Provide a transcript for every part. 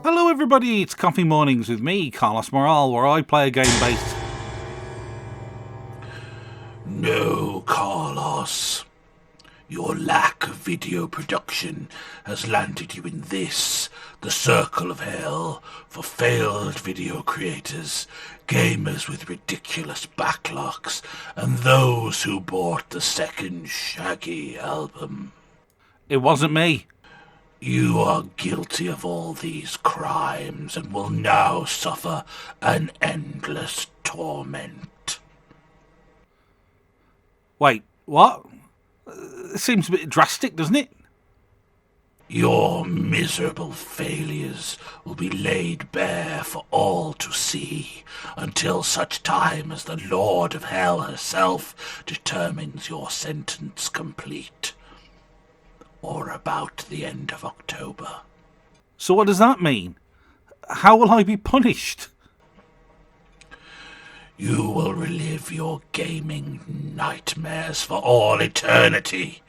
Hello everybody, it's Coffee Mornings with me, Karlos Morale, where I play a game based... No, Karlos. Your lack of video production has landed you in this, the circle of hell, for failed video creators, gamers with ridiculous backlogs, and those who bought the second Shaggy album. It wasn't me. You are guilty of all these crimes and will now suffer an endless torment. Wait, what? It seems a bit drastic, doesn't it? Your miserable failures will be laid bare for all to see until such time as the Lord of Hell herself determines your sentence complete. Or about the end of October. So what does that mean? How will I be punished? You will relive your gaming nightmares for all eternity.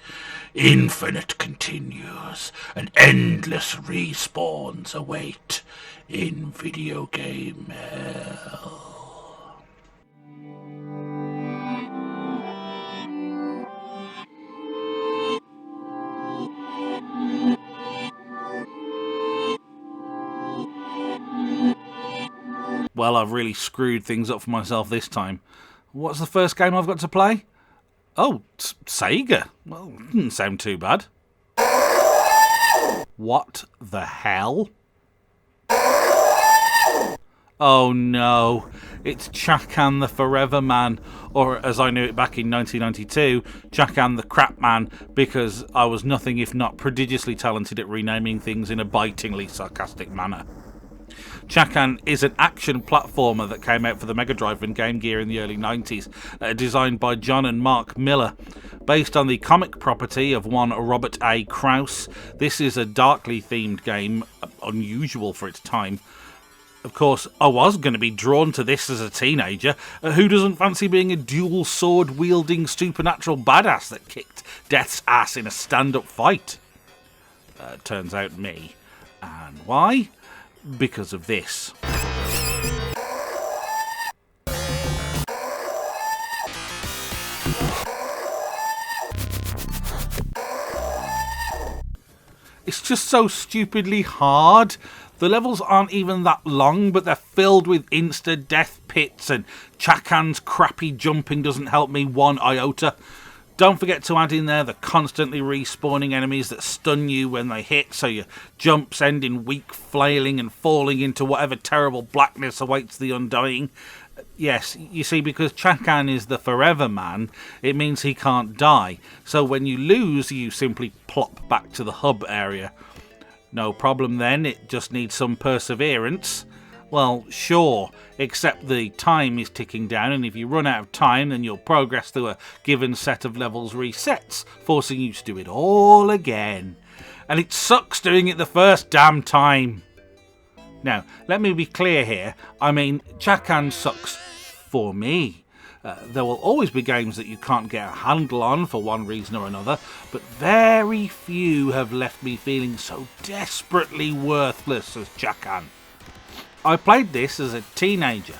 Infinite continues and endless respawns await in video game hell. Well, I've really screwed things up for myself this time. What's the first game I've got to play? Oh, SEGA. Well, didn't sound too bad. What the hell? Oh no, it's Chakan the Forever Man, or as I knew it back in 1992, Chakan the Crap Man, because I was nothing if not prodigiously talented at renaming things in a bitingly sarcastic manner. Chakan is an action platformer that came out for the Megadrive and Game Gear in the early 90s, designed by John and Mark Miller. Based on the comic property of one Robert A. Krause, this is a darkly themed game, unusual for its time. Of course, I was going to be drawn to this as a teenager. Who doesn't fancy being a dual sword wielding supernatural badass that kicked death's ass in a stand-up fight? Turns out me. And why? Because of this. It's just so stupidly hard. The levels aren't even that long, but they're filled with insta-death pits, and Chakan's crappy jumping doesn't help me one iota. Don't forget to add in there the constantly respawning enemies that stun you when they hit, so your jumps end in weak flailing and falling into whatever terrible blackness awaits the undying. Yes, you see, because Chakan is the Forever Man, it means he can't die. So when you lose, you simply plop back to the hub area. No problem then, it just needs some perseverance. Well, sure, except the time is ticking down, and if you run out of time, then your progress through a given set of levels resets, forcing you to do it all again. And it sucks doing it the first damn time. Now, let me be clear here. I mean, Chakan sucks for me. There will always be games that you can't get a handle on for one reason or another, but very few have left me feeling so desperately worthless as Chakan. I played this as a teenager.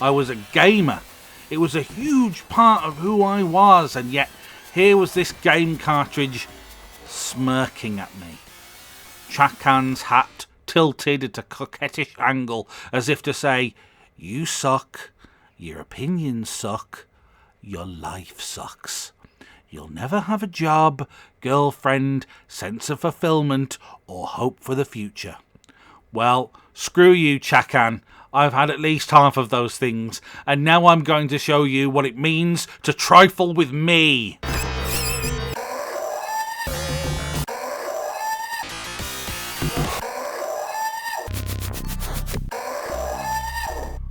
I was a gamer. It was a huge part of who I was, and yet here was this game cartridge smirking at me. Chakan's hat tilted at a coquettish angle, as if to say, "You suck, your opinions suck, your life sucks. You'll never have a job, girlfriend, sense of fulfillment, or hope for the future." Well, screw you, Chakan. I've had at least half of those things, and now I'm going to show you what it means to trifle with me.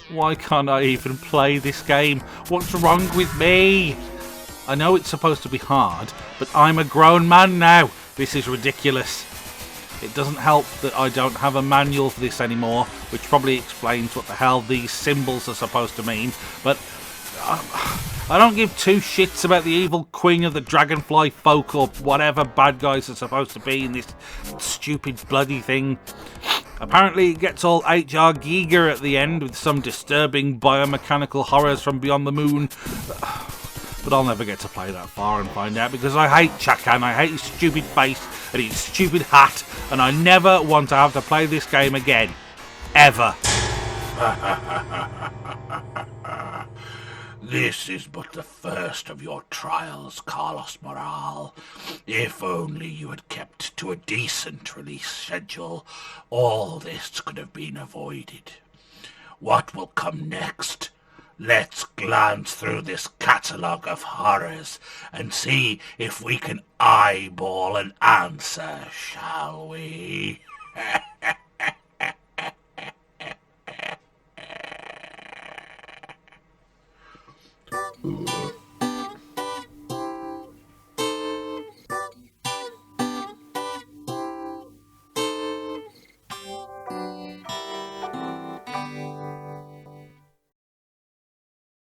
Why can't I even play this game? What's wrong with me? I know it's supposed to be hard, but I'm a grown man now. This is ridiculous. It doesn't help that I don't have a manual for this anymore, which probably explains what the hell these symbols are supposed to mean, but I don't give two shits about the evil queen of the dragonfly folk or whatever bad guys are supposed to be in this stupid bloody thing. Apparently it gets all HR Giga at the end with some disturbing biomechanical horrors from beyond the moon. But I'll never get to play that far and find out because I hate Chakan, I hate his stupid face and his stupid hat, and I never want to have to play this game again. Ever. This is but the first of your trials, Karlos Morale. If only you had kept to a decent release schedule, all this could have been avoided. What will come next? Let's glance through this catalogue of horrors and see if we can eyeball an answer, shall we?